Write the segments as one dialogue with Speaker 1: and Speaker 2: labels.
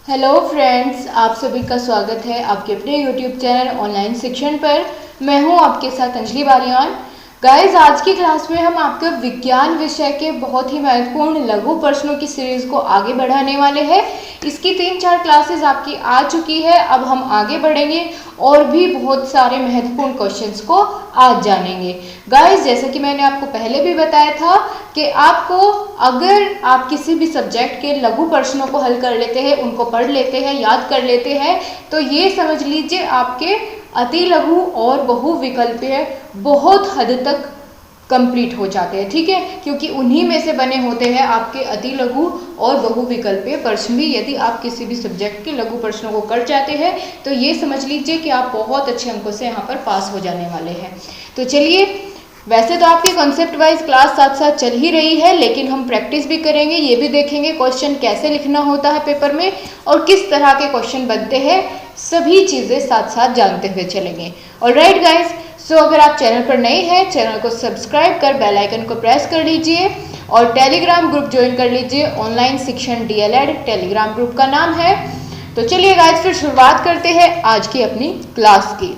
Speaker 1: Hello friends, आप सभी का स्वागत है आपके अपने यूट्यूब चैनल ऑनलाइन शिक्षण पर। मैं हूं आपके साथ अंजलि बालियान। गाइस, आज की क्लास में हम आपके विज्ञान विषय के बहुत ही महत्वपूर्ण लघु प्रश्नों की सीरीज को आगे बढ़ाने वाले हैं। इसकी 3-4 क्लासेस आपकी आ चुकी है। अब हम आगे बढ़ेंगे और भी बहुत सारे महत्वपूर्ण क्वेश्चंस को आज जानेंगे। गाइस, जैसे कि मैंने आपको पहले भी बताया था कि आपको अगर आप किसी भी सब्जेक्ट के लघु प्रश्नों को हल कर लेते हैं, उनको पढ़ लेते हैं, याद कर लेते हैं, तो ये समझ लीजिए आपके अति लघु और बहुविकल्पीय बहुत हद तक कंप्लीट हो जाते हैं। ठीक है, क्योंकि उन्हीं में से बने होते हैं आपके अति लघु और बहुविकल्पीय प्रश्न भी। यदि आप किसी भी सब्जेक्ट के लघु प्रश्नों को कर जाते हैं तो ये समझ लीजिए कि आप बहुत अच्छे अंकों से यहाँ पर पास हो जाने वाले हैं। तो चलिए, वैसे तो आपकी कॉन्सेप्ट वाइज क्लास साथ साथ चल ही रही है, लेकिन हम प्रैक्टिस भी करेंगे। ये भी देखेंगे क्वेश्चन कैसे लिखना होता है पेपर में और किस तरह के क्वेश्चन बनते हैं, सभी चीज़ें साथ साथ जानते हुए चलेंगे। ऑलराइट गाइस, सो अगर आप चैनल पर नए हैं, चैनल को सब्सक्राइब कर बेल आइकन को प्रेस कर लीजिए और टेलीग्राम ग्रुप ज्वाइन कर लीजिए। ऑनलाइन शिक्षण DLED टेलीग्राम ग्रुप का नाम है। तो चलिए गाइस, फिर शुरुआत करते हैं आज की अपनी क्लास की।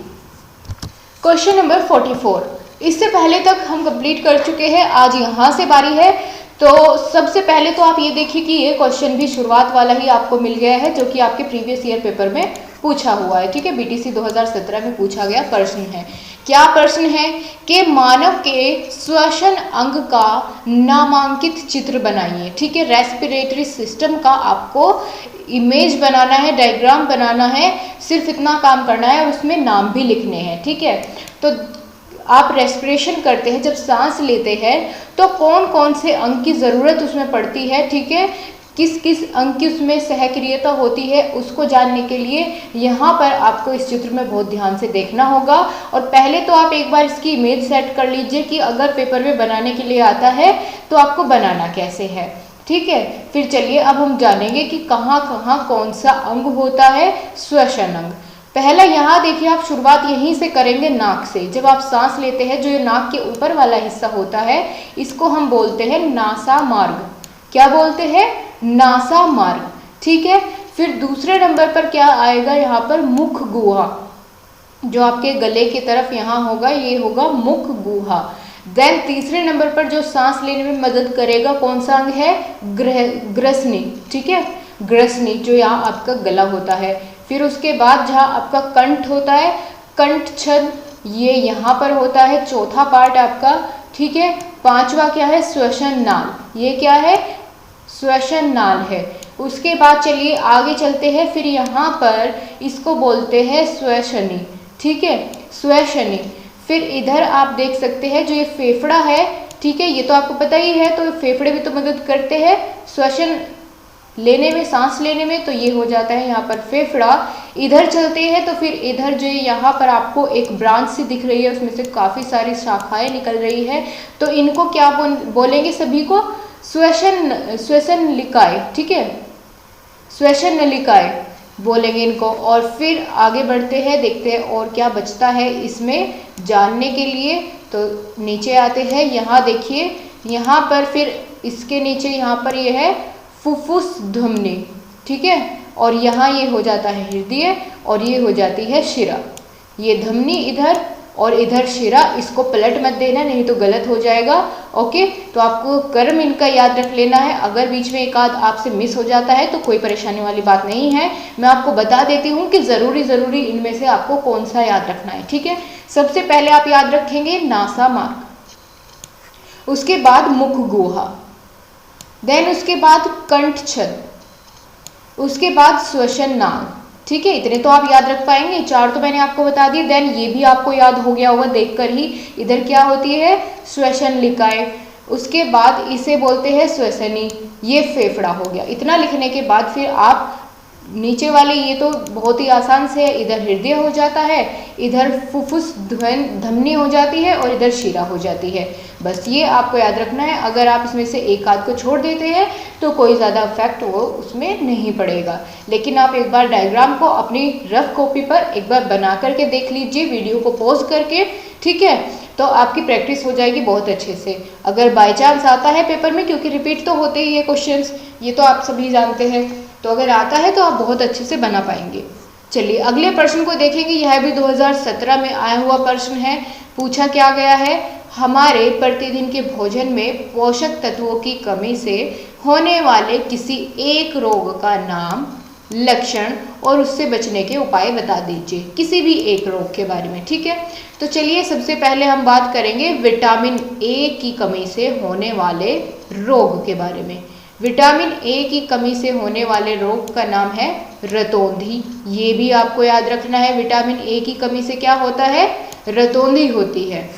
Speaker 1: क्वेश्चन नंबर 44 इससे पहले तक हम कंप्लीट कर चुके हैं, आज यहाँ से बारी है। तो सबसे पहले तो आप ये देखिए कि ये क्वेश्चन भी शुरुआत वाला ही आपको मिल गया है, जो कि आपके प्रीवियस ईयर पेपर में पूछा हुआ है। ठीक है, BTC 2017 में पूछा गया प्रश्न है। क्या प्रश्न है कि मानव के श्वसन अंग का नामांकित चित्र बनाइए। ठीक है, रेस्पिरेटरी सिस्टम का आपको इमेज बनाना है, डायग्राम बनाना है, सिर्फ इतना काम करना है और उसमें नाम भी लिखने हैं। ठीक है, तो आप रेस्पिरेशन करते हैं, जब सांस लेते हैं तो कौन कौन से अंग की ज़रूरत उसमें पड़ती है। ठीक है, किस किस अंग की उसमें सहक्रियता होती है, उसको जानने के लिए यहाँ पर आपको इस चित्र में बहुत ध्यान से देखना होगा। और पहले तो आप एक बार इसकी इमेज सेट कर लीजिए कि अगर पेपर में बनाने के लिए आता है तो आपको बनाना कैसे है। ठीक है, फिर चलिए अब हम जानेंगे कि कहाँ कहाँ कौन सा अंग होता है, श्वसन अंग। पहला यहाँ देखिए, आप शुरुआत यहीं से करेंगे नाक से। जब आप सांस लेते हैं, जो ये नाक के ऊपर वाला हिस्सा होता है, इसको हम बोलते हैं नासा मार्ग। क्या बोलते हैं? नासा मार्ग। ठीक है, फिर दूसरे नंबर पर क्या आएगा, यहाँ पर मुख गुहा, जो आपके गले की तरफ यहाँ होगा, ये होगा मुख गुहा। देन तीसरे नंबर पर जो सांस लेने में मदद करेगा, कौन सा अंग है? ग्रसनी। ठीक है, ग्रसनी, जो यहाँ आपका गला होता है। फिर उसके बाद जहाँ आपका कंठ होता है, कंठ छद, ये यहाँ पर होता है, चौथा पार्ट आपका। ठीक है, पांचवा क्या है? श्वसन नाल। ये क्या है? श्वसन नाल है। उसके बाद चलिए आगे चलते हैं, फिर यहाँ पर इसको बोलते हैं श्वसनी। ठीक है, श्वसनी। फिर इधर आप देख सकते हैं जो ये फेफड़ा है, ठीक है, ये तो आपको पता ही है, तो फेफड़े भी तो मदद करते हैं श्वसन लेने में, सांस लेने में, तो ये हो जाता है यहाँ पर फेफड़ा। इधर चलते हैं तो फिर इधर जो यहाँ पर आपको एक ब्रांच सी दिख रही है, उसमें से काफ़ी सारी शाखाएं निकल रही है, तो इनको क्या बोलेंगे? सभी को श्वसन निकाय। ठीक है, श्वसन नलिकाएं बोलेंगे इनको। और फिर आगे बढ़ते हैं, देखते हैं और क्या बचता है इसमें जानने के लिए। तो नीचे आते हैं, यहाँ देखिए, यहाँ पर फिर इसके नीचे यहाँ पर ये है फुफ्फुस धमनी। ठीक है, और यहाँ ये हो जाता है हृदय और ये हो जाती है शिरा। ये धमनी इधर और इधर शिरा, इसको पलट मत देना नहीं तो गलत हो जाएगा। ओके, तो आपको क्रम इनका याद रख लेना है। अगर बीच में एक आध आपसे मिस हो जाता है तो कोई परेशानी वाली बात नहीं है, मैं आपको बता देती हूँ कि ज़रूरी इनमें से आपको कौन सा याद रखना है। ठीक है, सबसे पहले आप याद रखेंगे नासा मार्ग, उसके बाद मुख गुहा, देन उसके बाद कंठ छद, उसके बाद श्वसन नाल। ठीक है, इतने तो आप याद रख पाएंगे, 4 तो मैंने आपको बता दी। देन ये भी आपको याद हो गया होगा देखकर ही, इधर क्या होती है? श्वसन लिकाएं। उसके बाद इसे बोलते हैं श्वसनी, ये फेफड़ा हो गया। इतना लिखने के बाद फिर आप नीचे वाले, ये तो बहुत ही आसान से है, इधर हृदय हो जाता है, इधर फुफ्फुस धमनी हो जाती है और इधर शिरा हो जाती है। बस ये आपको याद रखना है। अगर आप इसमें से एक आध को छोड़ देते हैं तो कोई ज़्यादा इफेक्ट वो उसमें नहीं पड़ेगा। लेकिन आप एक बार डायग्राम को अपनी रफ कॉपी पर एक बार बना करके देख लीजिए, वीडियो को पॉज करके। ठीक है, तो आपकी प्रैक्टिस हो जाएगी बहुत अच्छे से। अगर बाय चांस आता है पेपर में, क्योंकि रिपीट तो होते ही है क्वेश्चंस, ये तो आप सभी जानते हैं, तो अगर आता है तो आप बहुत अच्छे से बना पाएंगे। चलिए अगले प्रश्न को देखेंगे। यह भी 2017 में आया हुआ प्रश्न है। पूछा क्या गया है, हमारे प्रतिदिन के भोजन में पोषक तत्वों की कमी से होने वाले किसी एक रोग का नाम, लक्षण और उससे बचने के उपाय बता दीजिए। किसी भी एक रोग के बारे में, ठीक है। तो चलिए सबसे पहले हम बात करेंगे विटामिन ए की कमी से होने वाले रोग के बारे में। विटामिन ए की कमी से होने वाले रोग का नाम है रतौंधी। ये भी आपको याद रखना है, विटामिन ए की कमी से क्या होता है, रतौंधी होती है।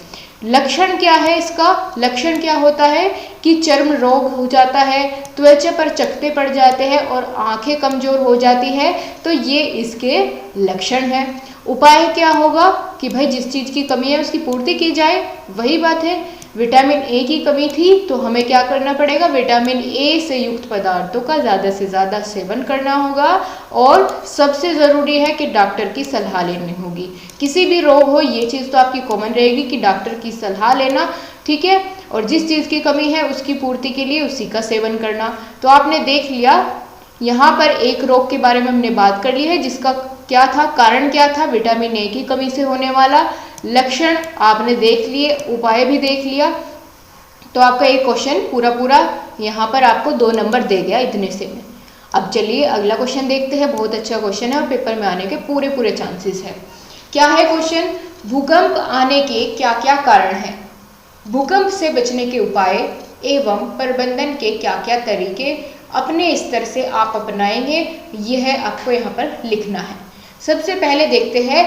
Speaker 1: लक्षण क्या है इसका, लक्षण क्या होता है कि चर्म रोग हो जाता है, त्वचा पर चकत्ते पड़ जाते हैं और आंखें कमजोर हो जाती है। तो ये इसके लक्षण है। उपाय क्या होगा कि भाई जिस चीज़ की कमी है उसकी पूर्ति की जाए। वही बात है, विटामिन ए की कमी थी तो हमें क्या करना पड़ेगा, विटामिन ए से युक्त पदार्थों का ज़्यादा से ज़्यादा सेवन करना होगा। और सबसे ज़रूरी है कि डॉक्टर की सलाह लेनी होगी। किसी भी रोग हो ये चीज़ तो आपकी कॉमन रहेगी कि डॉक्टर की सलाह लेना, ठीक है। और जिस चीज़ की कमी है उसकी पूर्ति के लिए उसी का सेवन करना। तो आपने देख लिया, यहाँ पर एक रोग के बारे में हमने बात कर ली है जिसका क्या था, कारण क्या था, विटामिन ए की कमी से होने वाला। लक्षण आपने देख लिए, उपाय भी देख लिया। तो आपका एक क्वेश्चन पूरा यहाँ पर आपको 2 नंबर दे गया इतने से में। अब चलिए अगला क्वेश्चन देखते हैं। बहुत अच्छा क्वेश्चन है और पेपर में आने के पूरे चांसेस है। क्या है क्वेश्चन, भूकंप आने के क्या क्या कारण हैं, भूकंप से बचने के उपाय एवं प्रबंधन के क्या क्या तरीके अपने स्तर से आप अपनाएंगे, यह आपको यहाँ पर लिखना है। सबसे पहले देखते हैं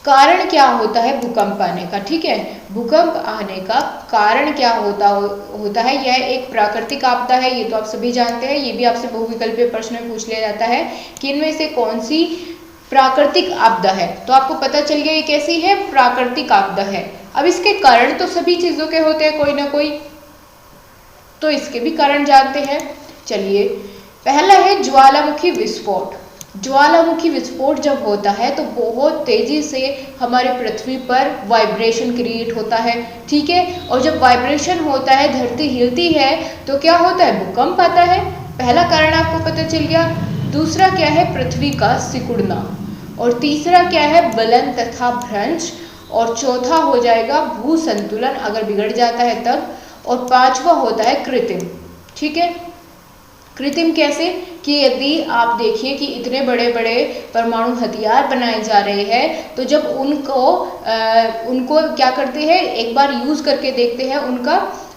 Speaker 1: कारण क्या होता है भूकंप आने का, ठीक है। भूकंप आने का कारण क्या होता है, यह एक प्राकृतिक आपदा है, ये तो आप सभी जानते हैं। ये भी आपसे बहुविकल्पीय प्रश्न में पूछ लिया जाता है कि इनमें से कौन सी प्राकृतिक आपदा है। तो आपको पता चल गया ये कैसी है, प्राकृतिक आपदा है। अब इसके कारण तो सभी चीजों के होते हैं कोई ना कोई, तो इसके भी कारण जानते हैं। चलिए पहला है ज्वालामुखी विस्फोट। ज्वालामुखी विस्फोट जब होता है तो बहुत तेजी से हमारे पृथ्वी पर वाइब्रेशन क्रिएट होता है, ठीक है। और जब वाइब्रेशन होता है, धरती हिलती है, तो क्या होता है, भूकंप आता है। पहला कारण आपको पता चल गया। दूसरा क्या है, पृथ्वी का सिकुड़ना। और तीसरा क्या है, गलन तथा भ्रंश। और चौथा हो जाएगा भू संतुलन अगर बिगड़ जाता है तब। और पांचवा होता है कृत्रिम, ठीक है। कृत्रिम कैसे कि यदि आप देखिए कि इतने बड़े बड़े परमाणु हथियार बनाए जा रहे हैं, तो जब उनको क्या करते हैं, एक बार यूज करके देखते हैं उनका,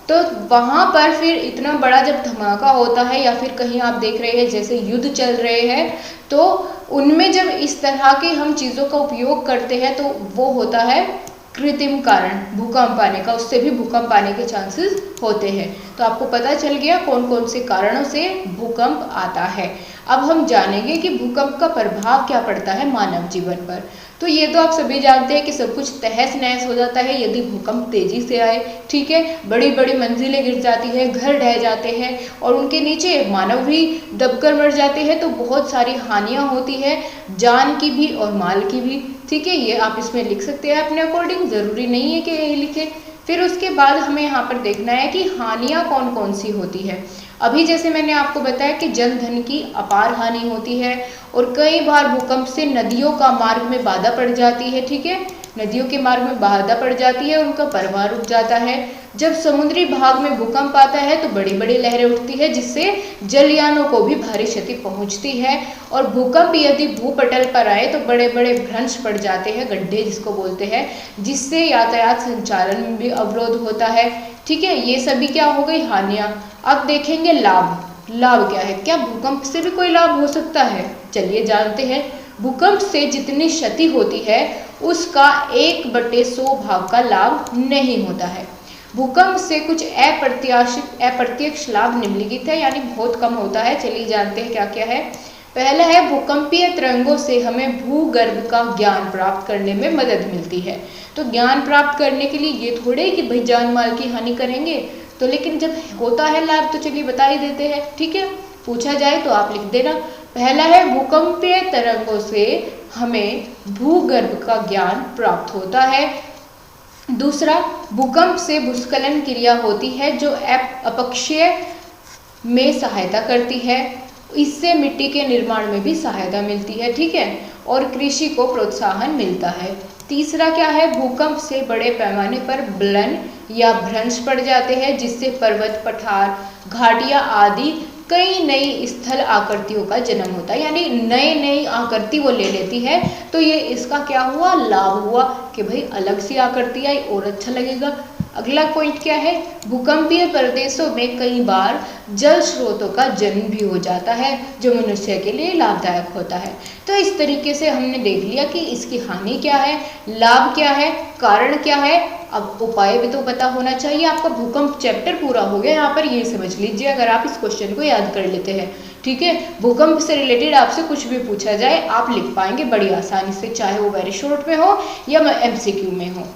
Speaker 1: तो वहाँ पर फिर इतना बड़ा जब धमाका होता है या फिर कहीं आप देख रहे हैं जैसे युद्ध चल रहे हैं, तो उनमें जब इस तरह के हम चीज़ों का उपयोग करते हैं तो वो होता है कृत्रिम कारण भूकंप आने का। उससे भी भूकंप आने के चांसेस होते हैं। तो आपको पता चल गया कौन कौन से कारणों से भूकंप आता है। अब हम जानेंगे कि भूकंप का प्रभाव क्या पड़ता है मानव जीवन पर। तो ये तो आप सभी जानते हैं कि सब कुछ तहस नहस हो जाता है यदि भूकंप तेजी से आए, ठीक है। बड़ी बड़ी मंजिलें गिर जाती है, घर ढह जाते हैं और उनके नीचे मानव भी दबकर मर जाते हैं। तो बहुत सारी हानियां होती है, जान की भी और माल की भी, ठीक है। ये आप इसमें लिख सकते हैं अपने अकॉर्डिंग, ज़रूरी नहीं है कि यही लिखें। फिर उसके बाद हमें यहाँ पर देखना है कि हानियाँ कौन कौन सी होती है। अभी जैसे मैंने आपको बताया कि जन धन की अपार हानि होती है और कई बार भूकंप से नदियों का मार्ग में बाधा पड़ जाती है, ठीक है। नदियों के मार्ग में बाधा पड़ जाती है, उनका प्रवाह रुक जाता है। जब समुद्री भाग में भूकंप आता है तो बड़ी बड़ी लहरें उठती है जिससे जलयानों को भी भारी क्षति पहुंचती है। और भूकंप यदि भूपटल पर आए तो बड़े बड़े भ्रंश पड़ जाते हैं, गड्ढे जिसको बोलते हैं, जिससे यातायात संचालन में भी अवरोध होता है, ठीक है। ये सभी क्या हो गई हानियाँ। अब देखेंगे लाभ। लाभ क्या है, क्या भूकंप से भी कोई लाभ हो सकता है, चलिए जानते हैं। भूकंप से जितनी क्षति होती है उसका 1/100 भाग का लाभ नहीं होता है। भूकंप से कुछ अप्रत्यक्ष लाभ निम्नलिखित है, यानी बहुत कम होता है। चलिए जानते हैं क्या क्या है। पहला है भूकंपीय तरंगों से हमें भूगर्भ का ज्ञान प्राप्त करने में मदद मिलती है। तो ज्ञान प्राप्त करने के लिए ये थोड़े कि भाई जान माल की हानि करेंगे, तो लेकिन जब होता है लाभ तो चलिए बता ही देते हैं, ठीक है। पूछा जाए तो आप लिख देना। पहला है भूकंपीय तरंगों से हमें भूगर्भ का ज्ञान प्राप्त होता है। दूसरा, भूकंप से भूस्खलन क्रिया होती है जो अपक्षय में सहायता करती है। इससे मिट्टी के निर्माण में भी सहायता मिलती है, ठीक है, और कृषि को प्रोत्साहन मिलता है। तीसरा क्या है, भूकंप से बड़े पैमाने पर ब्लन या भ्रंश पड़ जाते हैं, जिससे पर्वत, पठार, घाटियां आदि कई नई स्थल आकृतियों का जन्म होता है, यानी नई नई आकृति वो ले लेती है। तो ये इसका क्या हुआ, लाभ हुआ कि भाई अलग सी आकृति आई और अच्छा लगेगा। अगला पॉइंट क्या है, भूकंपीय प्रदेशों में कई बार जल स्रोतों का जन्म भी हो जाता है, जो मनुष्य के लिए लाभदायक होता है। तो इस तरीके से हमने देख लिया कि इसकी हानि क्या है, लाभ क्या है, कारण क्या है। अब उपाय भी तो पता होना चाहिए। आपका भूकंप चैप्टर पूरा हो गया, यहाँ पर ये समझ लीजिए अगर आप इस क्वेश्चन को याद कर लेते हैं, ठीक है। भूकंप से रिलेटेड आपसे कुछ भी पूछा जाए आप लिख पाएंगे बड़ी आसानी से, चाहे वो वेरी शॉर्ट में हो या MCQ में हो,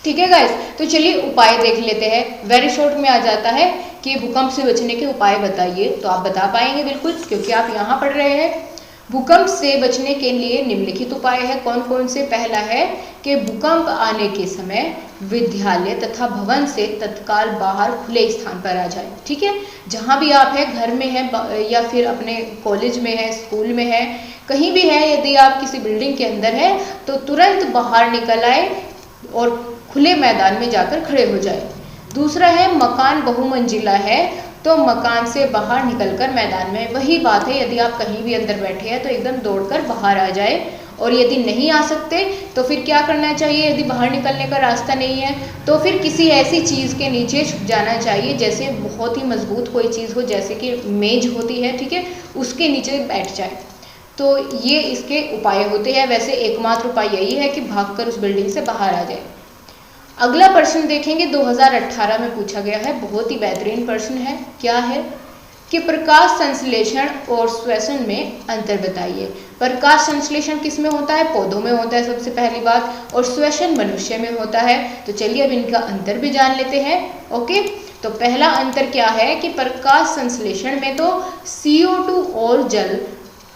Speaker 1: ठीक है गाइस। तो चलिए उपाय देख लेते हैं। वेरी शॉर्ट में आ जाता है कि भूकंप से बचने के उपाय बताइए, तो आप बता पाएंगे बिल्कुल, क्योंकि आप यहाँ पढ़ रहे हैं। भूकंप से बचने के लिए निम्नलिखित उपाय है। कौन कौन से? पहला है कि भूकंप आने के समय विद्यालय तथा भवन से तत्काल बाहर खुले स्थान पर आ जाए, ठीक है। जहाँ भी आप हैं, घर में हैं या फिर अपने कॉलेज में है, स्कूल में है, कहीं भी है, यदि आप किसी बिल्डिंग के अंदर है तो तुरंत बाहर निकल आए और खुले मैदान में जाकर खड़े हो जाए। दूसरा है, मकान बहुमंजिला है तो मकान से बाहर निकलकर मैदान में, वही बात है, यदि आप कहीं भी अंदर बैठे हैं तो एकदम दौड़कर बाहर आ जाए। और यदि नहीं आ सकते तो फिर क्या करना चाहिए, यदि बाहर निकलने का रास्ता नहीं है तो फिर किसी ऐसी चीज़ के नीचे छुप जाना चाहिए, जैसे बहुत ही मजबूत कोई चीज़ हो, जैसे कि मेज होती है, ठीक है, उसके नीचे बैठ जाए। तो ये इसके उपाय होते हैं। वैसे एकमात्र उपाय यही है कि भागकर उस बिल्डिंग से बाहर आ जाए। अगला प्रश्न देखेंगे, 2018 में पूछा गया है, बहुत ही बेहतरीन प्रश्न है। क्या है कि प्रकाश संश्लेषण और श्वसन में अंतर बताइए। प्रकाश संश्लेषण किस में होता है? पौधों में होता है सबसे पहली बात, और श्वसन मनुष्य में होता है। तो चलिए अब इनका अंतर भी जान लेते हैं। ओके, तो पहला अंतर क्या है कि प्रकाश संश्लेषण में तो CO2 और जल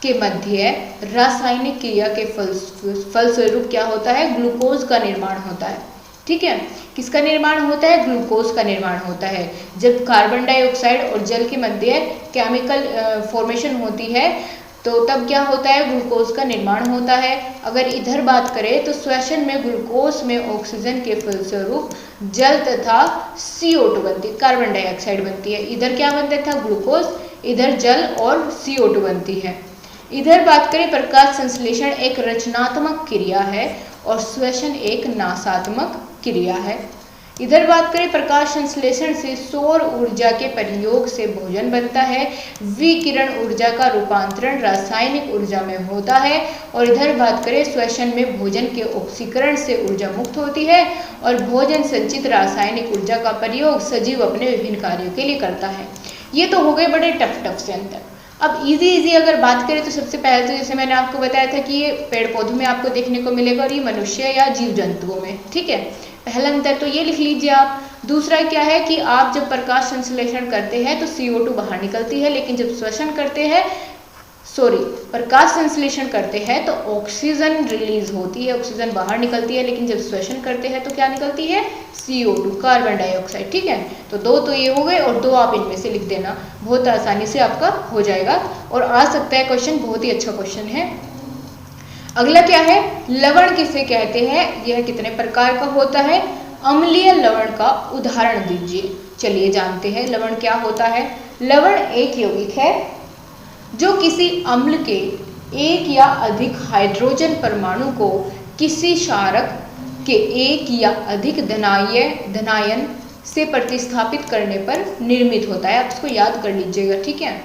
Speaker 1: के मध्य रासायनिक क्रिया के फलस्वरूप क्या होता है, ग्लूकोज का निर्माण होता है, ठीक है। किसका निर्माण होता है? ग्लूकोज का निर्माण होता है। जब कार्बन डाइऑक्साइड और जल के मध्य केमिकल फॉर्मेशन होती है तो तब क्या होता है, ग्लूकोज का निर्माण होता है। अगर इधर बात करें तो श्वसन में ग्लूकोज में ऑक्सीजन के फलस्वरूप जल तथा CO2 बनती, कार्बन डाइऑक्साइड बनती है। इधर क्या बनता था? ग्लूकोज, इधर जल और CO2 बनती है। इधर बात करें, प्रकाश संश्लेषण एक रचनात्मक क्रिया है और श्वसन एक नाशात्मक क्रिया है। इधर बात करें, प्रकाश संश्लेषण से सौर ऊर्जा के प्रयोग से भोजन बनता है, विकिरण ऊर्जा का रूपांतरण रासायनिक ऊर्जा में होता है। और इधर बात करें, श्वसन में भोजन के ऑक्सीकरण से ऊर्जा मुक्त होती है और भोजन संचित रासायनिक ऊर्जा का प्रयोग सजीव अपने विभिन्न कार्यों के लिए करता है। ये तो हो गए बड़े टफ से अंतर। अब इजी अगर बात करें तो सबसे पहले तो जैसे मैंने आपको बताया था कि ये पेड़ पौधों में आपको देखने को मिलेगा और ये मनुष्य या जीव जंतुओं में, ठीक है। पहला अंतर तो ये लिख लीजिए आप। दूसरा क्या है कि आप जब प्रकाश संश्लेषण करते हैं तो CO2 बाहर निकलती है, लेकिन जब श्वसन करते हैं, प्रकाश संश्लेषण करते हैं तो ऑक्सीजन रिलीज होती है, ऑक्सीजन बाहर निकलती है, लेकिन जब श्वसन करते हैं तो क्या निकलती है? CO2, कार्बन डाइऑक्साइड, ठीक है। तो दो तो ये हो गए और दो आप इनमें से लिख देना, बहुत आसानी से आपका हो जाएगा और आ सकता है क्वेश्चन, बहुत ही अच्छा क्वेश्चन है। अगला क्या है, लवण किसे कहते हैं, यह कितने प्रकार का होता है? अम्लीय लवण का उदाहरण दीजिए। चलिए जानते हैं लवण क्या होता है। लवण एक यौगिक है जो किसी अम्ल के एक या अधिक हाइड्रोजन परमाणु को किसी क्षारक के एक या अधिक धनायन से प्रतिस्थापित करने पर निर्मित होता है। आप इसको याद कर लीजिएगा, ठीक है।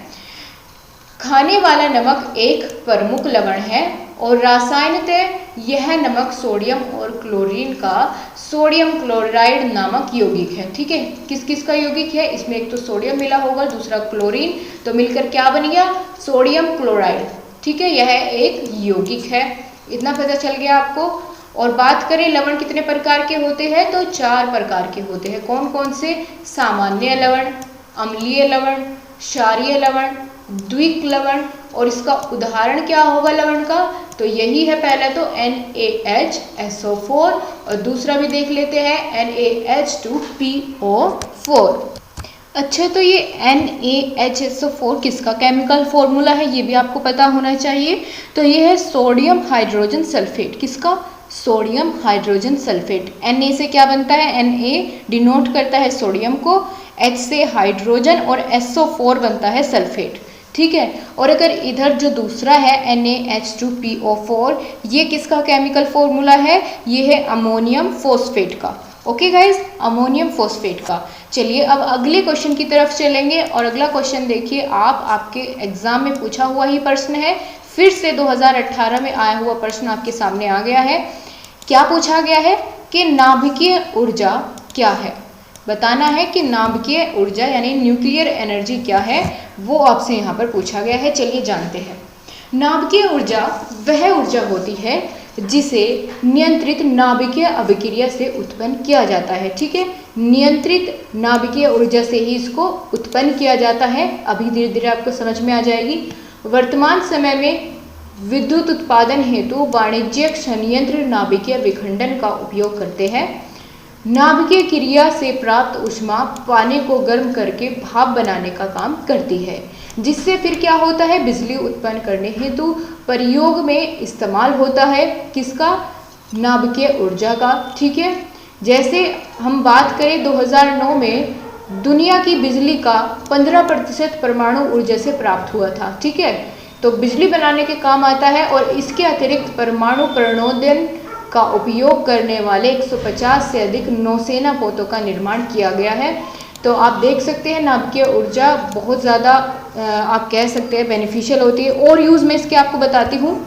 Speaker 1: खाने वाला नमक एक प्रमुख लवण है और रासायनिकतः यह नमक सोडियम और क्लोरीन का सोडियम क्लोराइड नामक यौगिक है, ठीक है। किस किस का यौगिक है? इसमें एक तो सोडियम मिला होगा, दूसरा क्लोरीन, तो मिलकर क्या बन गया? सोडियम क्लोराइड, ठीक है। यह एक यौगिक है, इतना पता चल गया आपको। और बात करें लवण कितने प्रकार के होते हैं, तो 4 प्रकार के होते हैं। कौन कौन से? सामान्य लवण, अम्लीय लवण, क्षारीय लवण, द्विक लवण। और इसका उदाहरण क्या होगा लवण का? तो यही है, पहला तो NaHSO4 और दूसरा भी देख लेते हैं NaH2PO4। अच्छा, तो ये NaHSO4 किसका केमिकल फॉर्मूला है, ये भी आपको पता होना चाहिए। तो ये है सोडियम हाइड्रोजन सल्फेट। किसका? Sodium hydrogen sulphate. Na से क्या बनता है? Na डिनोट करता है सोडियम को, H से हाइड्रोजन और SO4 बनता है सल्फेट। ठीक है। और अगर इधर जो दूसरा है NaH2PO4, ये किसका केमिकल फॉर्मूला है? ये है अमोनियम फॉस्फेट का। ओके गाइज, अमोनियम फॉस्फेट का। चलिए अब अगले क्वेश्चन की तरफ चलेंगे और अगला क्वेश्चन देखिए आप, आपके एग्जाम में पूछा हुआ ही प्रश्न है, फिर से 2018 में आया हुआ प्रश्न आपके सामने आ गया है। क्या पूछा गया है कि नाभिकीय ऊर्जा क्या है? बताना है कि नाभिकीय ऊर्जा यानी न्यूक्लियर एनर्जी क्या है, वो आपसे यहाँ पर पूछा गया है। चलिए जानते हैं। नाभिकीय ऊर्जा वह ऊर्जा होती है जिसे नियंत्रित नाभिकीय अभिक्रिया से उत्पन्न किया जाता है। ठीक है, नियंत्रित नाभिकीय ऊर्जा से ही इसको उत्पन्न किया जाता है। अभी धीरे धीरे आपको समझ में आ जाएगी। वर्तमान समय में विद्युत उत्पादन हेतु वाणिज्यिक संयंत्र नाभिकीय विखंडन का उपयोग करते हैं। नाभिकीय क्रिया से प्राप्त ऊष्मा पानी को गर्म करके भाप बनाने का काम करती है, जिससे फिर क्या होता है? बिजली उत्पन्न करने हेतु प्रयोग में इस्तेमाल होता है। किसका? नाभिकीय ऊर्जा का। ठीक है, जैसे हम बात करें 2009 में दुनिया की बिजली का 15% परमाणु ऊर्जा से प्राप्त हुआ था। ठीक है, तो बिजली बनाने के काम आता है। और इसके अतिरिक्त परमाणु प्रणोदन का उपयोग करने वाले 150 से अधिक नौसेना पोतों का निर्माण किया गया है। तो आप देख सकते हैं नाभिकीय ऊर्जा बहुत ज़्यादा आप कह सकते हैं बेनिफिशियल होती है। और यूज़ में इसके आपको बताती हूँ।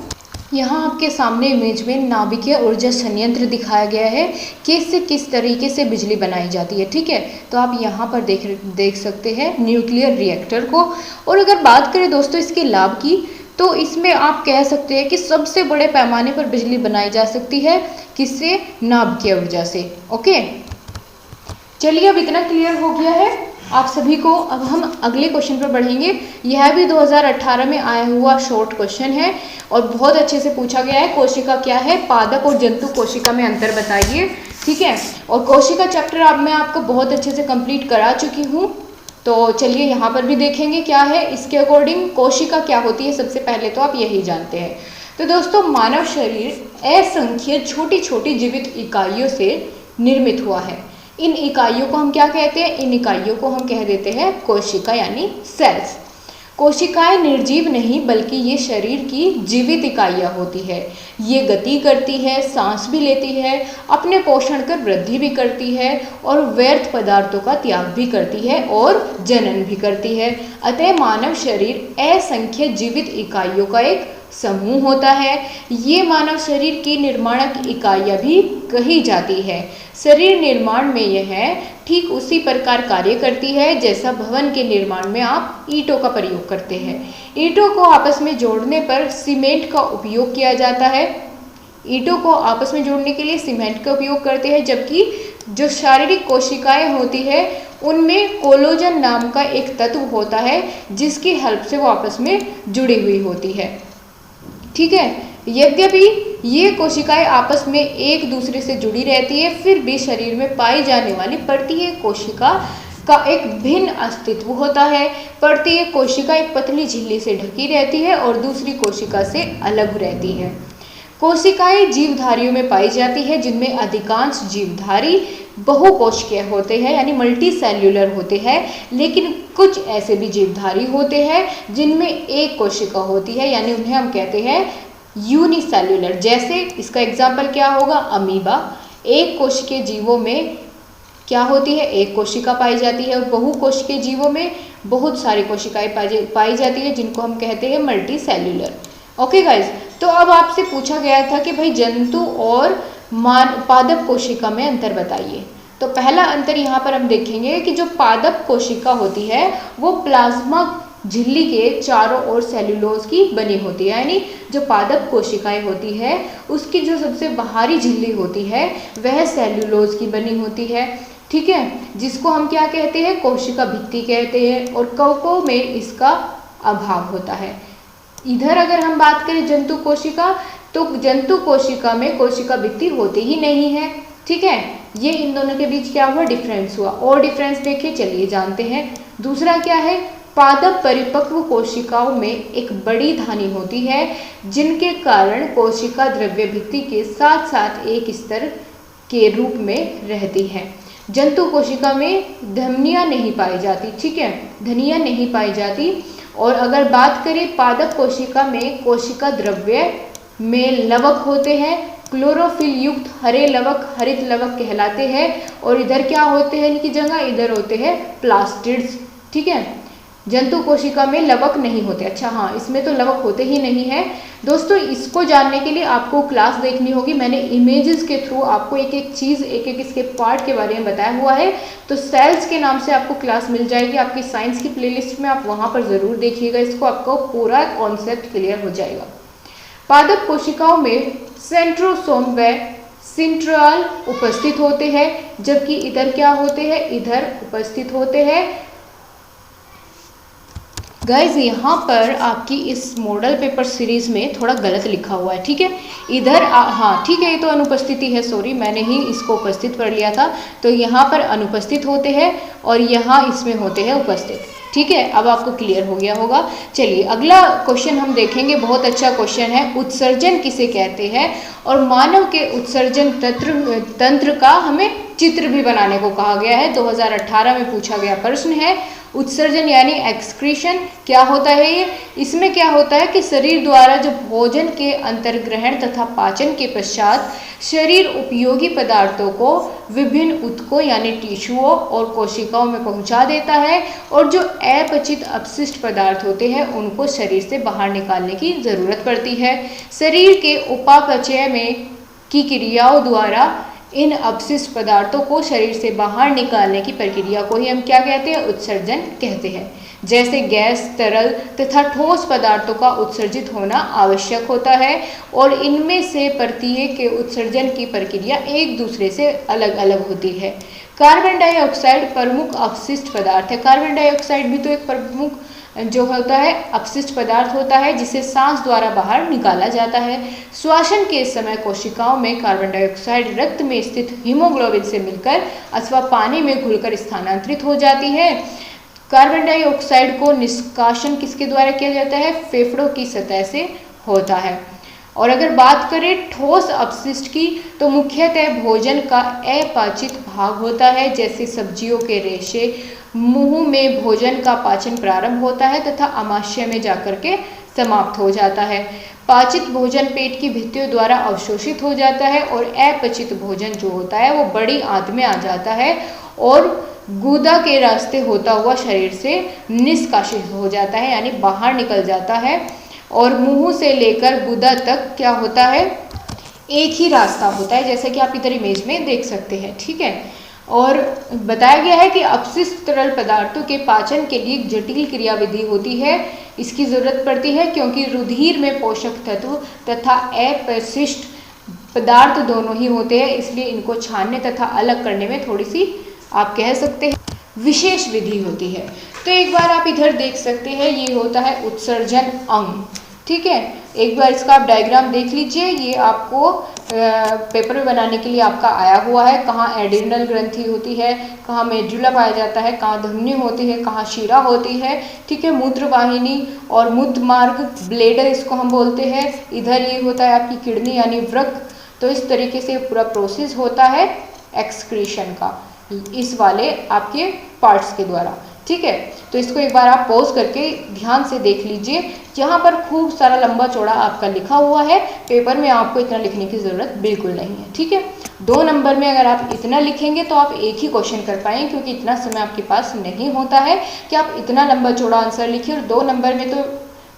Speaker 1: यहाँ आपके सामने इमेज में नाभिकीय ऊर्जा संयंत्र दिखाया गया है कि इससे किस तरीके से बिजली बनाई जाती है। ठीक है, तो आप यहाँ पर देख सकते हैं न्यूक्लियर रिएक्टर को। और अगर बात करें दोस्तों इसके लाभ की, तो इसमें आप कह सकते हैं कि सबसे बड़े पैमाने पर बिजली बनाई जा सकती है। किससे? नाभिकीय ऊर्जा से। ओके, चलिए अब इतना क्लियर हो गया है आप सभी को। अब हम अगले क्वेश्चन पर बढ़ेंगे। यह भी 2018 में आया हुआ शॉर्ट क्वेश्चन है और बहुत अच्छे से पूछा गया है। कोशिका क्या है? पादप और जंतु कोशिका में अंतर बताइए। ठीक है, और कोशिका चैप्टर अब मैं आपको बहुत अच्छे से कंप्लीट करा चुकी हूँ। तो चलिए यहाँ पर भी देखेंगे क्या है इसके अकॉर्डिंग कोशिका क्या होती है। सबसे पहले तो आप यही जानते हैं। तो दोस्तों मानव शरीर असंख्य छोटी छोटी जीवित इकाइयों से निर्मित हुआ है। इन इकाइयों को हम क्या कहते हैं? इन इकाइयों को हम कह देते हैं कोशिका यानी सेल्स। कोशिकाएं निर्जीव नहीं बल्कि ये शरीर की जीवित इकाइयाँ होती है। ये गति करती है, सांस भी लेती है, अपने पोषण कर वृद्धि भी करती है और व्यर्थ पदार्थों का त्याग भी करती है और जनन भी करती है। अतः मानव शरीर असंख्य जीवित इकाइयों का एक समूह होता है। ये मानव शरीर की निर्माणक इकाइयाँ भी कही जाती है। शरीर निर्माण में यह ठीक उसी प्रकार कार्य करती है जैसा भवन के निर्माण में आप ईंटों का प्रयोग करते हैं। ईंटों को आपस में जोड़ने पर सीमेंट का उपयोग किया जाता है। ईंटों को आपस में जोड़ने के लिए सीमेंट का उपयोग करते हैं, जबकि जो शारीरिक कोशिकाएं होती है उनमें कोलोजन नाम का एक तत्व होता है जिसकी हेल्प से वो आपस में जुड़ी हुई होती है। ठीक है, यद्यपि ये कोशिकाएं आपस में एक दूसरे से जुड़ी रहती है, फिर भी शरीर में पाई जाने वाली प्रत्येक कोशिका का एक भिन्न अस्तित्व होता है। प्रत्येक कोशिका एक पतली झिल्ली से ढकी रहती है और दूसरी कोशिका से अलग रहती है। कोशिकाएं जीवधारियों में पाई जाती है, जिनमें अधिकांश जीवधारी बहुकोशिकीय होते हैं यानी मल्टी सेल्यूलर होते हैं, लेकिन कुछ ऐसे भी जीवधारी होते हैं जिनमें एक कोशिका होती है यानी उन्हें हम कहते हैं यूनिसेल्यूलर। जैसे इसका एग्जाम्पल क्या होगा? अमीबा। एक कोशिकीय जीवों में क्या होती है? एक कोशिका पाई जाती है और बहुकोशिकीय जीवों में बहुत सारी कोशिकाएं पाई जाती है जिनको हम कहते हैं मल्टी सेल्यूलर। ओके गाइज, तो अब आपसे पूछा गया था कि भाई जंतु और पादप कोशिका में अंतर बताइए। तो पहला अंतर यहाँ पर हम देखेंगे कि जो पादप कोशिका होती है वो प्लाज्मा झिल्ली के चारों ओर सेल्यूलोज की बनी होती है। यानी जो पादप कोशिकाएं होती है उसकी जो सबसे बाहरी झिल्ली होती है वह सेल्यूलोज की बनी होती है। ठीक है, जिसको हम क्या कहते हैं? कोशिका भित्ति कहते हैं। और कवकों में इसका अभाव होता है। इधर अगर हम बात करें जंतु कोशिका, तो जंतु कोशिका में कोशिका भित्ति होती ही नहीं है। ठीक है, ये इन दोनों के बीच क्या हुआ, डिफरेंस हुआ। और डिफरेंस देखिए, चलिए जानते हैं। दूसरा क्या है, पादप परिपक्व कोशिकाओं में एक बड़ी धमनी होती है जिनके कारण कोशिका द्रव्य भित्ति के साथ साथ एक स्तर के रूप में रहती है। जंतु कोशिका में धमनियां नहीं पाई जाती, ठीक है, धमनियां नहीं पाई जाती। और अगर बात करें पादप कोशिका में, कोशिका द्रव्य में लवक होते हैं, क्लोरोफिल युक्त हरे लवक हरित लवक कहलाते हैं। और इधर क्या होते हैं इनकी जगह, इधर होते हैं प्लास्टिड्स, ठीक है। जंतु कोशिका में लवक नहीं होते। अच्छा हाँ, इसमें तो लवक होते ही नहीं है। दोस्तों इसको जानने के लिए आपको क्लास देखनी होगी। मैंने इमेजेस के थ्रू आपको एक एक चीज़, एक एक इसके पार्ट के बारे में बताया हुआ है। तो सेल्स के नाम से आपको क्लास मिल जाएगी आपकी साइंस की प्लेलिस्ट में, आप वहाँ पर ज़रूर देखिएगा इसको, आपको पूरा कॉन्सेप्ट क्लियर हो जाएगा। पादप कोशिकाओं में सेंट्रोसोम व सिंट्रियल उपस्थित होते हैं, जबकि इधर क्या होते हैं, इधर उपस्थित होते हैं। गाइज यहाँ पर आपकी इस मॉडल पेपर सीरीज में थोड़ा गलत लिखा हुआ है, ठीक है। इधर हाँ ठीक है, ये तो अनुपस्थिति है, सॉरी मैंने ही इसको उपस्थित पढ़ लिया था। तो यहाँ पर अनुपस्थित होते हैं और यहाँ इसमें होते हैं उपस्थित, ठीक है। अब आपको क्लियर हो गया होगा। चलिए अगला क्वेश्चन हम देखेंगे, बहुत अच्छा क्वेश्चन है। उत्सर्जन किसे कहते हैं, और मानव के उत्सर्जन तंत्र का हमें चित्र भी बनाने को कहा गया है। 2018 में पूछा गया प्रश्न है। उत्सर्जन यानी एक्सक्रीशन क्या होता है ये, इसमें क्या होता है कि शरीर द्वारा जो भोजन के अंतर्ग्रहण तथा पाचन के पश्चात शरीर उपयोगी पदार्थों को विभिन्न ऊतकों यानी टिश्यूओं और कोशिकाओं में पहुंचा देता है, और जो अपचित अपशिष्ट पदार्थ होते हैं उनको शरीर से बाहर निकालने की ज़रूरत पड़ती है। शरीर के उपापचय में की क्रियाओं द्वारा इन अपशिष्ट पदार्थों को शरीर से बाहर निकालने की प्रक्रिया को ही हम क्या कहते हैं, उत्सर्जन कहते हैं। जैसे गैस, तरल तथा ठोस पदार्थों का उत्सर्जित होना आवश्यक होता है, और इनमें से प्रत्येक के उत्सर्जन की प्रक्रिया एक दूसरे से अलग अलग होती है। कार्बन डाइऑक्साइड प्रमुख अपशिष्ट पदार्थ है। कार्बन डाइऑक्साइड भी तो एक प्रमुख जो होता है अपशिष्ट पदार्थ होता है जिसे सांस द्वारा बाहर निकाला जाता है। श्वसन के समय कोशिकाओं में कार्बन डाइऑक्साइड रक्त में स्थित हीमोग्लोबिन से मिलकर अथवा पानी में घुलकर स्थानांतरित हो जाती है। कार्बन डाइऑक्साइड को निष्कासन किसके द्वारा किया जाता है, फेफड़ों की सतह से होता है। और अगर बात करें ठोस अपशिष्ट की, तो मुख्यतः भोजन का अपाचित भाग होता है, जैसे सब्जियों के रेशे। मुंह में भोजन का पाचन प्रारंभ होता है तथा आमाशय में जाकर के समाप्त हो जाता है। पाचित भोजन पेट की भित्तियों द्वारा अवशोषित हो जाता है, और अपचित भोजन जो होता है वो बड़ी आंत में आ जाता है और गुदा के रास्ते होता हुआ शरीर से निष्कासित हो जाता है, यानी बाहर निकल जाता है। और मुंह से लेकर गुदा तक क्या होता है, एक ही रास्ता होता है, जैसे कि आप इधर इमेज में देख सकते हैं, ठीक है। और बताया गया है कि अपशिष्ट तरल पदार्थों के पाचन के लिए जटिल क्रियाविधि होती है, इसकी ज़रूरत पड़ती है, क्योंकि रुधिर में पोषक तत्व तथा अपशिष्ट पदार्थ दोनों ही होते हैं, इसलिए इनको छानने तथा अलग करने में थोड़ी सी आप कह सकते हैं विशेष विधि होती है। तो एक बार आप इधर देख सकते हैं, ये होता है उत्सर्जन अंग, ठीक है। एक बार इसका आप डायग्राम देख लीजिए, ये आपको पेपर में बनाने के लिए आपका आया हुआ है। कहाँ एड्रिनल ग्रंथि होती है, कहाँ मेडुला पाया जाता है, कहाँ धमनी होती है, कहाँ शिरा होती है, ठीक है। मूत्र वाहिनी और मूत्र मार्ग, ब्लेडर इसको हम बोलते हैं। इधर ये होता है आपकी किडनी यानी वृक्क। तो इस तरीके से पूरा प्रोसेस होता है एक्सक्रीशन का, इस वाले आपके पार्ट्स के द्वारा, ठीक है। तो इसको एक बार आप पॉज करके ध्यान से देख लीजिए। यहाँ पर खूब सारा लंबा चौड़ा आपका लिखा हुआ है, पेपर में आपको इतना लिखने की ज़रूरत बिल्कुल नहीं है, ठीक है। 2 नंबर में अगर आप इतना लिखेंगे तो आप एक ही क्वेश्चन कर पाएंगे, क्योंकि इतना समय आपके पास नहीं होता है कि आप इतना लंबा चौड़ा आंसर लिखिए। और 2 नंबर में तो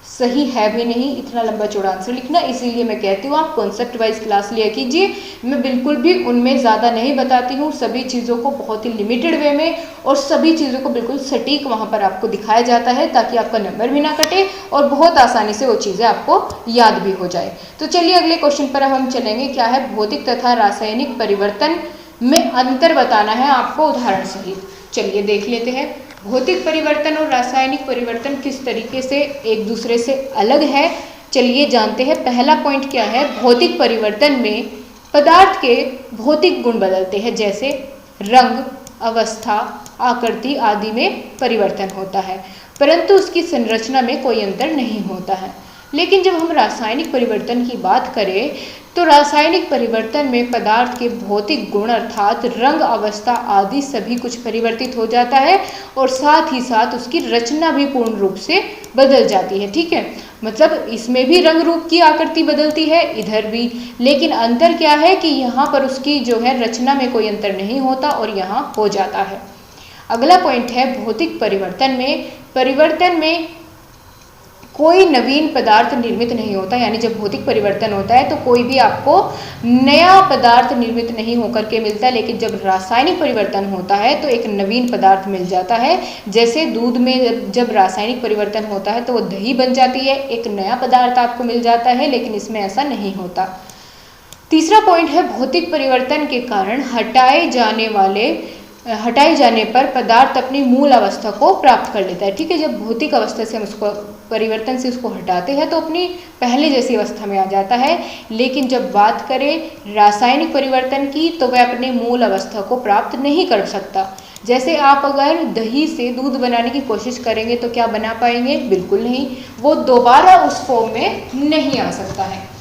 Speaker 1: सही है भी नहीं इतना लंबा चौड़ा आंसर लिखना, इसीलिए मैं कहती हूँ आप कॉन्सेप्ट वाइज क्लास लिया कीजिए। मैं बिल्कुल भी उनमें ज़्यादा नहीं बताती हूँ, सभी चीज़ों को बहुत ही लिमिटेड वे में और सभी चीज़ों को बिल्कुल सटीक वहाँ पर आपको दिखाया जाता है, ताकि आपका नंबर भी ना कटे और बहुत आसानी से वो चीज़ें आपको याद भी हो जाए। तो चलिए अगले क्वेश्चन पर हम चलेंगे। क्या है, भौतिक तथा रासायनिक परिवर्तन में अंतर बताना है आपको उदाहरण सहित। चलिए देख लेते हैं। भौतिक परिवर्तन और रासायनिक परिवर्तन किस तरीके से एक दूसरे से अलग है, चलिए जानते हैं। पहला पॉइंट क्या है, भौतिक परिवर्तन में पदार्थ के भौतिक गुण बदलते हैं, जैसे रंग, अवस्था, आकृति आदि में परिवर्तन होता है, परंतु उसकी संरचना में कोई अंतर नहीं होता है। लेकिन जब हम रासायनिक परिवर्तन की बात करें तो रासायनिक परिवर्तन में पदार्थ के भौतिक गुण अर्थात रंग, अवस्था आदि सभी कुछ परिवर्तित हो जाता है और साथ ही साथ उसकी रचना भी पूर्ण रूप से बदल जाती है। ठीक है, मतलब इसमें भी रंग रूप की आकृति बदलती है, इधर भी, लेकिन अंतर क्या है कि यहाँ पर उसकी जो है रचना में कोई अंतर नहीं होता और यहाँ हो जाता है। अगला पॉइंट है भौतिक परिवर्तन में कोई नवीन पदार्थ निर्मित नहीं होता, यानी जब भौतिक परिवर्तन होता है तो कोई भी आपको नया पदार्थ निर्मित नहीं होकर के मिलता है, लेकिन जब रासायनिक परिवर्तन होता है तो एक नवीन पदार्थ मिल जाता है। जैसे दूध में जब रासायनिक परिवर्तन होता है तो वो दही बन जाती है, एक नया पदार्थ आपको मिल जाता है, लेकिन इसमें ऐसा नहीं होता। तीसरा पॉइंट है भौतिक परिवर्तन के कारण हटाए जाने पर पदार्थ अपनी मूल अवस्था को प्राप्त कर लेता है। ठीक है, जब भौतिक अवस्था से हम उसको परिवर्तन से उसको हटाते हैं तो अपनी पहले जैसी अवस्था में आ जाता है, लेकिन जब बात करें रासायनिक परिवर्तन की तो वह अपने मूल अवस्था को प्राप्त नहीं कर सकता। जैसे आप अगर दही से दूध बनाने की कोशिश करेंगे तो क्या बना पाएंगे? बिल्कुल नहीं, वो दोबारा उस फॉर्म में नहीं आ सकता है।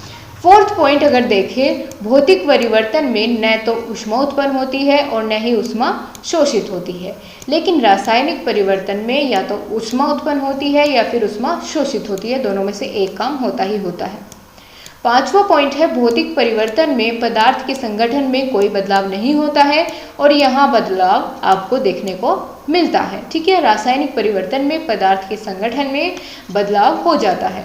Speaker 1: फोर्थ पॉइंट अगर देखें, भौतिक परिवर्तन में न तो ऊष्मा उत्पन्न होती है और न ही ऊष्मा शोषित होती है, लेकिन रासायनिक परिवर्तन में या तो ऊष्मा उत्पन्न होती है या फिर ऊष्मा शोषित होती है, दोनों में से एक काम होता ही होता है। पांचवा पॉइंट है भौतिक परिवर्तन में पदार्थ के संगठन में कोई बदलाव नहीं होता है और यहाँ बदलाव आपको देखने को मिलता है। ठीक है, रासायनिक परिवर्तन में पदार्थ के संगठन में बदलाव हो जाता है।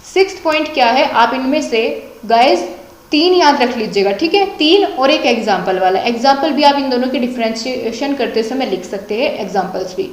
Speaker 1: सिक्स्थ पॉइंट क्या है, आप इनमें से गाइस 3 याद रख लीजिएगा। ठीक है, 3 और एक एग्जाम्पल वाला। एग्जाम्पल भी आप इन दोनों की डिफ्रेंशिएशन करते समय लिख सकते हैं, एग्जाम्पल्स भी,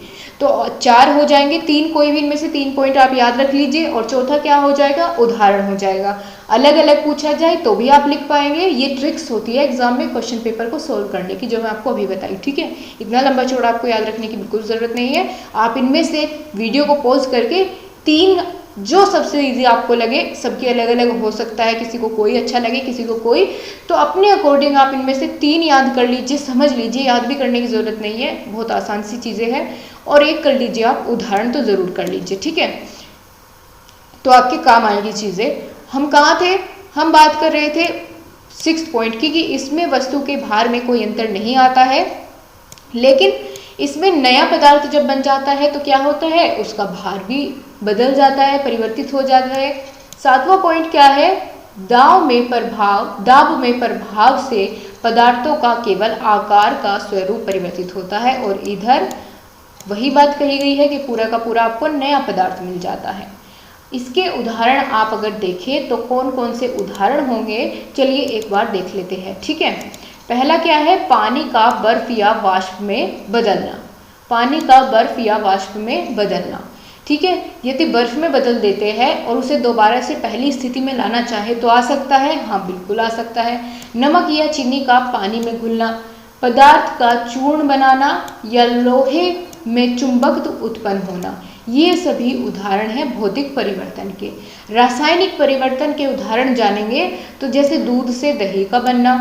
Speaker 1: तो 4 हो जाएंगे। 3 कोई भी इनमें से 3 पॉइंट आप याद रख लीजिए और चौथा क्या हो जाएगा? उदाहरण हो जाएगा। अलग अलग पूछा जाए तो भी आप लिख पाएंगे। ये ट्रिक्स होती है एग्जाम में क्वेश्चन पेपर को सोल्व करने की, जो मैं आपको अभी बताई। ठीक है, इतना लंबा चौड़ा आपको याद रखने की बिल्कुल ज़रूरत नहीं है। आप इनमें से वीडियो को पॉज करके 3 जो सबसे इजी आपको लगे, सबके अलग अलग हो सकता है, किसी को कोई अच्छा लगे किसी को कोई, तो अपने अकॉर्डिंग आप इनमें से 3 याद कर लीजिए, समझ लीजिए, याद भी करने की ज़रूरत नहीं है, बहुत आसान सी चीज़ें हैं। और एक कर लीजिए आप, उदाहरण तो ज़रूर कर लीजिए। ठीक है, तो आपके काम आएगी चीज़ें। हम कहाँ थे? हम बात कर रहे थे 6th पॉइंट की कि इसमें वस्तु के भार में कोई अंतर नहीं आता है, लेकिन इसमें नया पदार्थ जब बन जाता है तो क्या होता है? उसका भार भी बदल जाता है, परिवर्तित हो जाता है। 7वां पॉइंट क्या है? दाब में प्रभाव से पदार्थों का केवल आकार का स्वरूप परिवर्तित होता है और इधर वही बात कही गई है कि पूरा का पूरा आपको नया पदार्थ मिल जाता है। इसके उदाहरण आप अगर देखें तो कौन कौन से उदाहरण होंगे, चलिए एक बार देख लेते हैं। ठीक है, पहला क्या है? पानी का बर्फ या वाष्प में बदलना। पानी का बर्फ या वाष्प में बदलना। ठीक है, यदि बर्फ में बदल देते हैं और उसे दोबारा से पहली स्थिति में लाना चाहे तो आ सकता है? हाँ, बिल्कुल आ सकता है। नमक या चीनी का पानी में घुलना, पदार्थ का चूर्ण बनाना या लोहे में चुंबकत्व उत्पन्न होना, ये सभी उदाहरण हैं भौतिक परिवर्तन के। रासायनिक परिवर्तन के उदाहरण जानेंगे तो जैसे दूध से दही का बनना,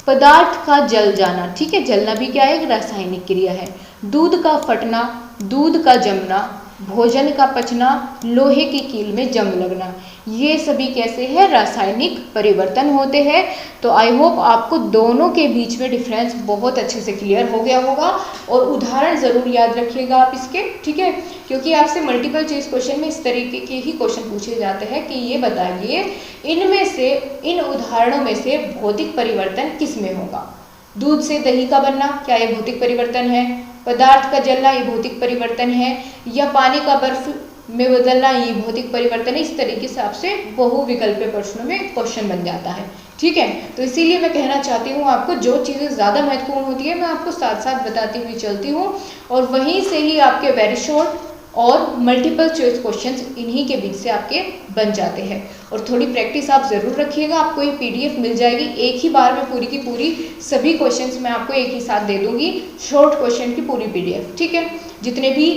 Speaker 1: पदार्थ का जल जाना। ठीक है, जलना भी क्या है? एक रासायनिक क्रिया है। दूध का फटना, दूध का जमना, भोजन का पचना, लोहे की कील में जंग लगना, ये सभी कैसे हैं? रासायनिक परिवर्तन होते हैं। तो आई होप आपको दोनों के बीच में डिफरेंस बहुत अच्छे से क्लियर हो गया होगा और उदाहरण ज़रूर याद रखिएगा आप इसके। ठीक है, क्योंकि आपसे मल्टीपल चॉइस क्वेश्चन में इस तरीके के ही क्वेश्चन पूछे जाते हैं कि ये बताइए इनमें से, इन उदाहरणों में से भौतिक परिवर्तन किस में होगा? दूध से दही का बनना, क्या ये भौतिक परिवर्तन है? पदार्थ का जलना, ये भौतिक परिवर्तन है? या पानी का बर्फ में बदलना, ये भौतिक परिवर्तन है? इस तरीके से आपसे बहुविकल्पीय प्रश्नों में क्वेश्चन बन जाता है। ठीक है, तो इसीलिए मैं कहना चाहती हूँ आपको जो चीज़ें ज़्यादा महत्वपूर्ण होती है मैं आपको साथ साथ बताती हुई चलती हूँ और वहीं से ही आपके वेरी शॉर्ट और मल्टीपल चॉइस क्वेश्चंस इन्हीं के बीच से आपके बन जाते हैं। और थोड़ी प्रैक्टिस आप ज़रूर रखिएगा, आपको ये PDF मिल जाएगी, एक ही बार में पूरी की पूरी सभी क्वेश्चंस मैं आपको एक ही साथ दे दूंगी, शॉर्ट क्वेश्चन की पूरी PDF। ठीक है, जितने भी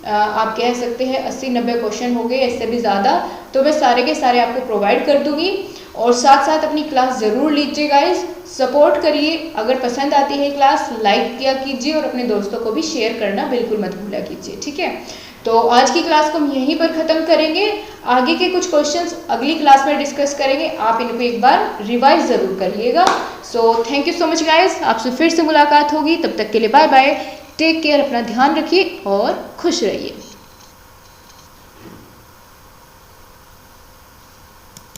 Speaker 1: आप कह सकते हैं 80-90 क्वेश्चन हो गए, इससे भी ज़्यादा, तो मैं सारे के सारे आपको प्रोवाइड कर दूंगी। और साथ साथ अपनी क्लास ज़रूर लीजिए गाइस, सपोर्ट करिए। अगर पसंद आती है क्लास लाइक किया कीजिए और अपने दोस्तों को भी शेयर करना बिल्कुल मत भूला कीजिए, ठीक है। तो आज की क्लास को हम यहीं पर ख़त्म करेंगे। आगे के कुछ क्वेश्चंस अगली क्लास में डिस्कस करेंगे, आप इनको एक बार रिवाइज ज़रूर करिएगा। So thank you so much guys, आपसे फिर से मुलाकात होगी, तब तक के लिए बाय बाय, टेक केयर, अपना ध्यान रखिए और खुश रहिए।